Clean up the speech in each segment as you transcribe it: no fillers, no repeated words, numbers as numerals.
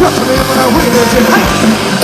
Trust me when I win it. Hey!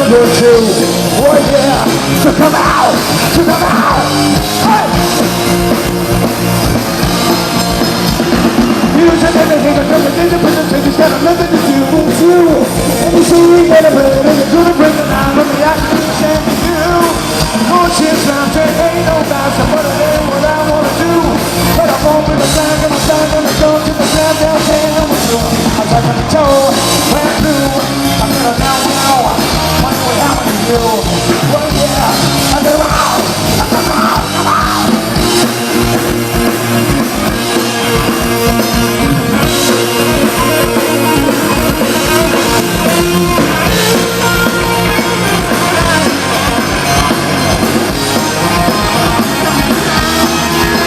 good too. Oh yeah, so come out, so come out. Hey! Music and the hate of the presentation, got nothing to do with you. And you see you get a better, you're gonna bring it out from the action to you. Bullshit's not saying ain't no doubt, so what it is, what I wanna do. But I'm open the flag and I'm gonna go to the ground down there and we're through. I'm talking to toe, brand new. I'm gonna now, what's what happened to you? Well yeah, I'm around, come on.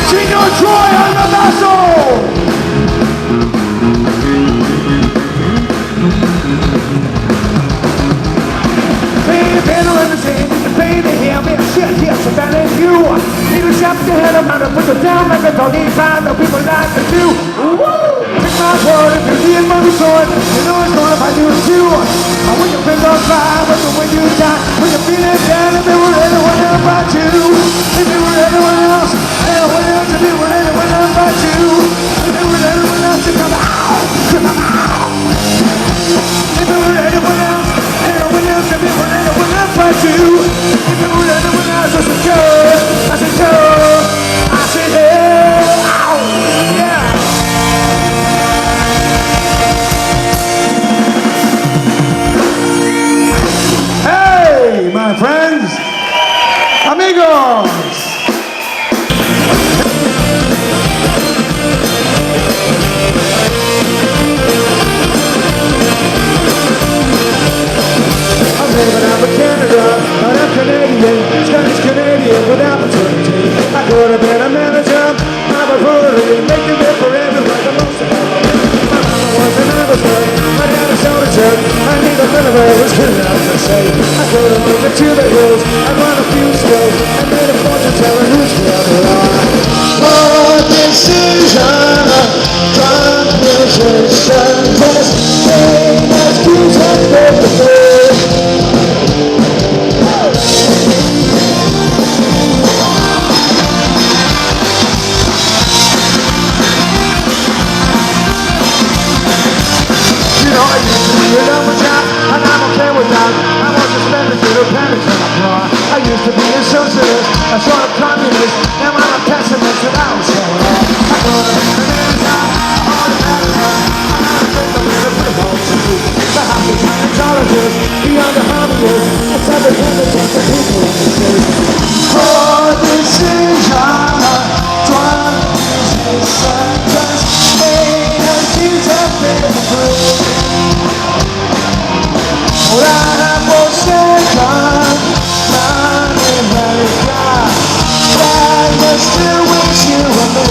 Señor Troy Almanazo! Baby, better understand, baby, hear me, shit, yes, so that ain't you. Need to shop your head around and put you down like a doggy find the people like to do. Woo! Take my word, if you're seeing my resort, you know it's gonna find you too. I want your friends on fire, but when you die, when you're feeling down, if there were anyone else but you, if there were anyone else, anyone else, if there were anyone else but you, if there were anyone else to come out, to come out. If there were anyone else, anyone else, if there were anyone else but you, if there were anyone else, I said Joe, I said Joe, I said hey, ow, yeah. Hey, my friends, amigos. I'm living out of Canada, but I'm Canadian, Scottish Canadian with opportunity. I could have been a manager, I'm a brewery, making it for everyone, the most of all. My mama was an Irishman, my dad a shoulder jerk, I need a liver, it was good enough to say. I could have moved it to the hills, I run a few skills, and made a fortune telling who's the other line. Oh, decision, transition, just pain as keeps us going. You know what's up, and I'm okay with that. I was suspended due to panic and uproar. I used to be a socialist, a sort of communist. Now I'm a pessimist and I was showing off. I go to the inside, all the matter. I'm not a victim of the football team. The happy Scientologist, the underharmonist. It's every intelligence of people in the city. For decision, transition, just ain't a huge affair for free. What I have was second, not in America. I still wish you were me.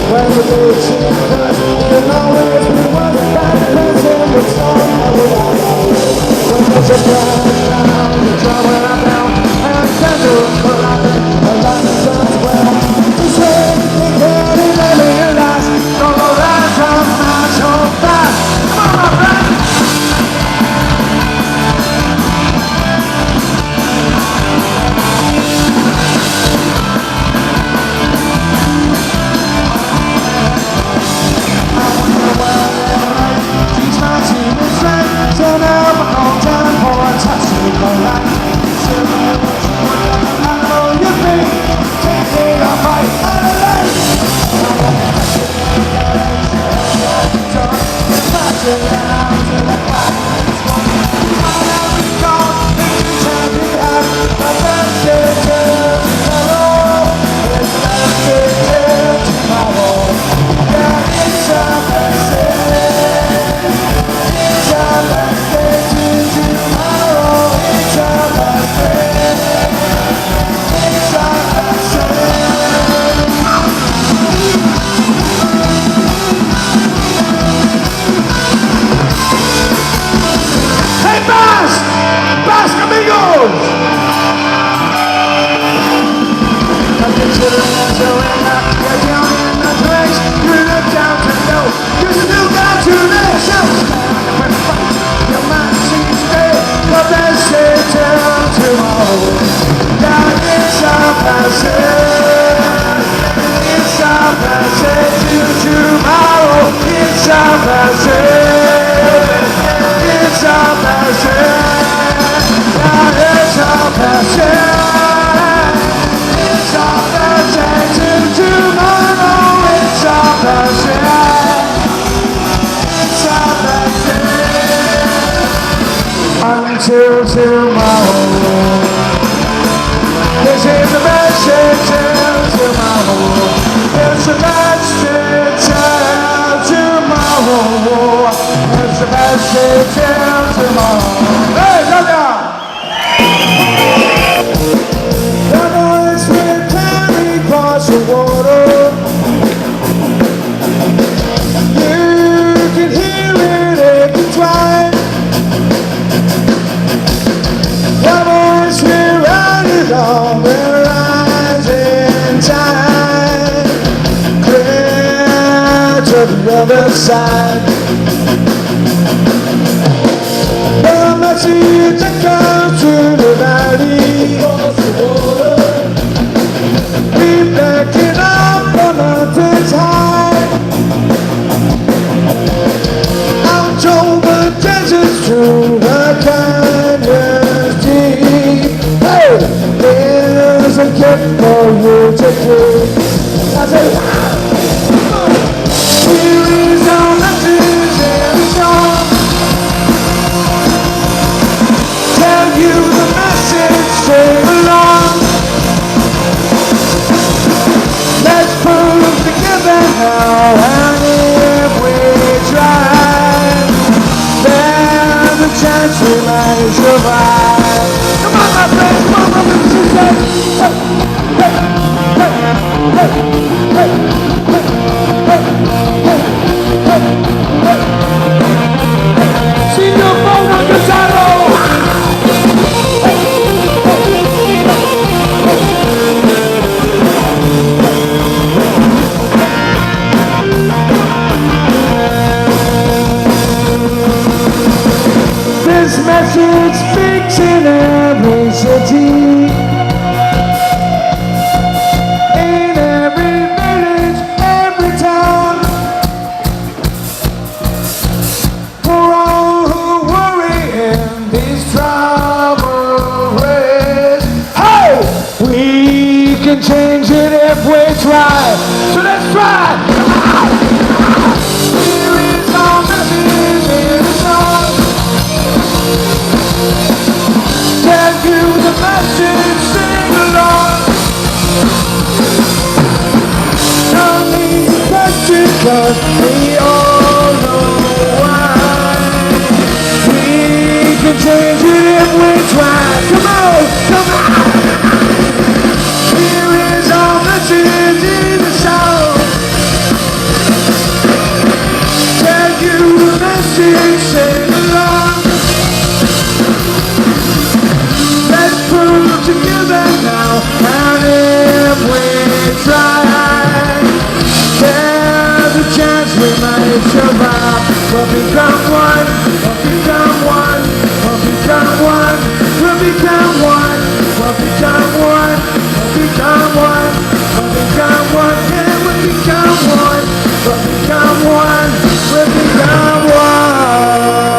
When the day seems past, you can always be one. passion. It's our passion. It's our passion. It's our passion to tomorrow. It's our passion. It's our passion until tomorrow. This is a message till tomorrow. It's a message till tomorrow. It's a message till tomorrow. Hey, come on! The voice will carry across the water. You can hear it every time. The voice will ride it on the rising tide. Clear to the other side. The message that comes through the valley. Reflecting up the mountains high. Out over deserts through the canyons deep. Hey, there's a gift for you to keep. I say, here is our message in the song. Tell you the message, sing along. Let's prove together now, and if we try, there's a chance we might survive. Come on, my friends, come on, brothers and sisters. Hey, hey, hey, hey, hey, hey, hey, hey, hey, hey. See your phone on the saddle. This message speaks in every city, in every village, every town. For all who worry in these troubled ways. Hey! We can change it if we try. So let's try! Here is our message in the song. Tell you the message, sing along. No need to question, 'cause we all know why. We can change it if we try. Come on, come on. Here is our message in the song. Tell you the message, sing along. Let's prove together now, and if we try, there's a chance we might survive. We'll become one, we'll become one, we'll become one, we'll become one, we'll become one, we'll become one, we'll become one, yeah, we'll become one, we'll become one, we'll become one.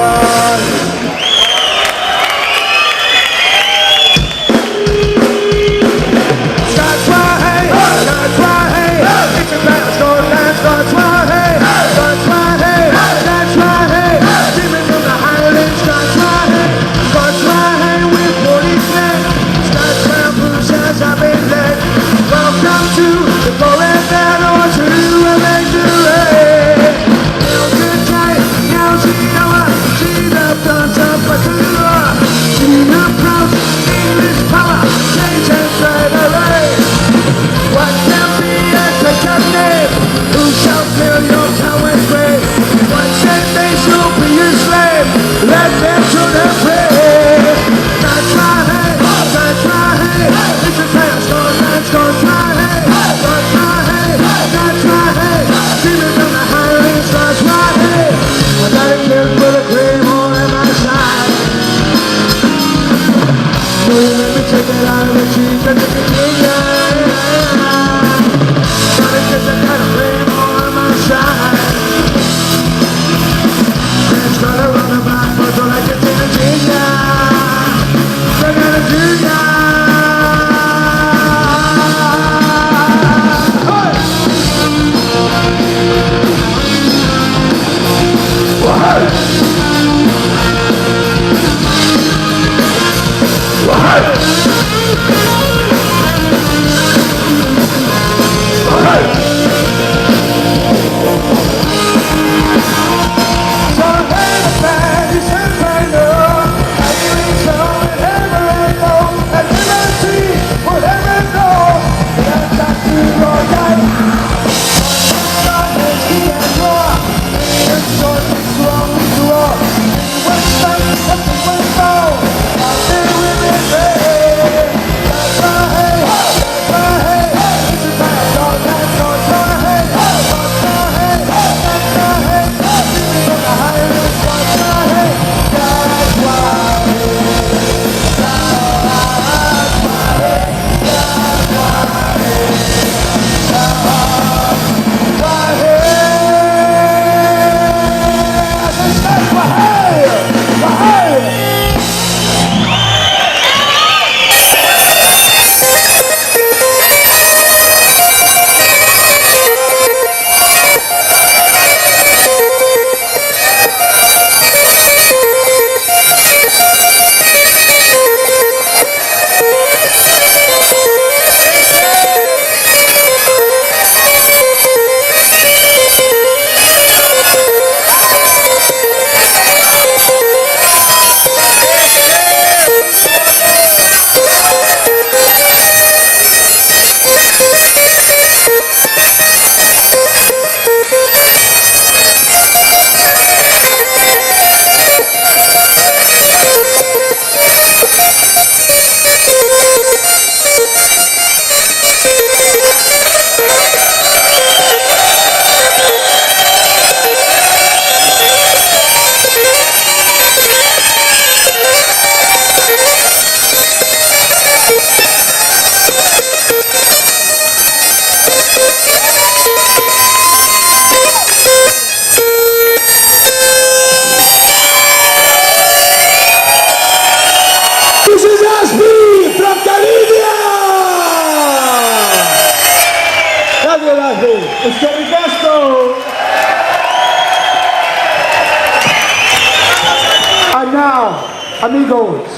Amigos,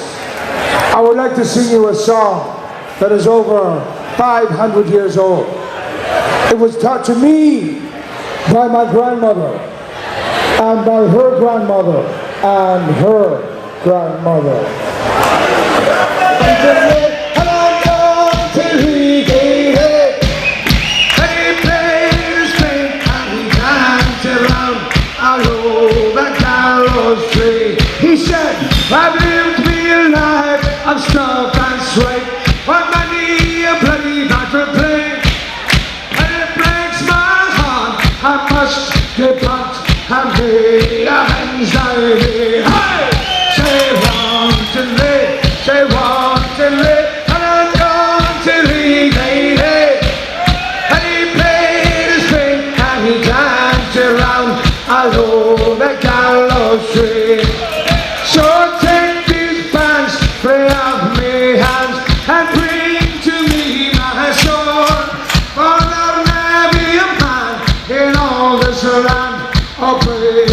I would like to sing you a song that is over 500 years old. It was taught to me by my grandmother, and by her grandmother, and her grandmother. He said, I've lived me a life of stuff and sweat, but money a bloody battle play, and it breaks my heart. I must depart and lay a hands on me. Hey! Say wantonly, and I'm gone till he lady. And he played his string and he danced around all over the gallows tree. So take these bands, play off me hands, and bring to me my sword. For there'll never be a man in all this land, oh, pray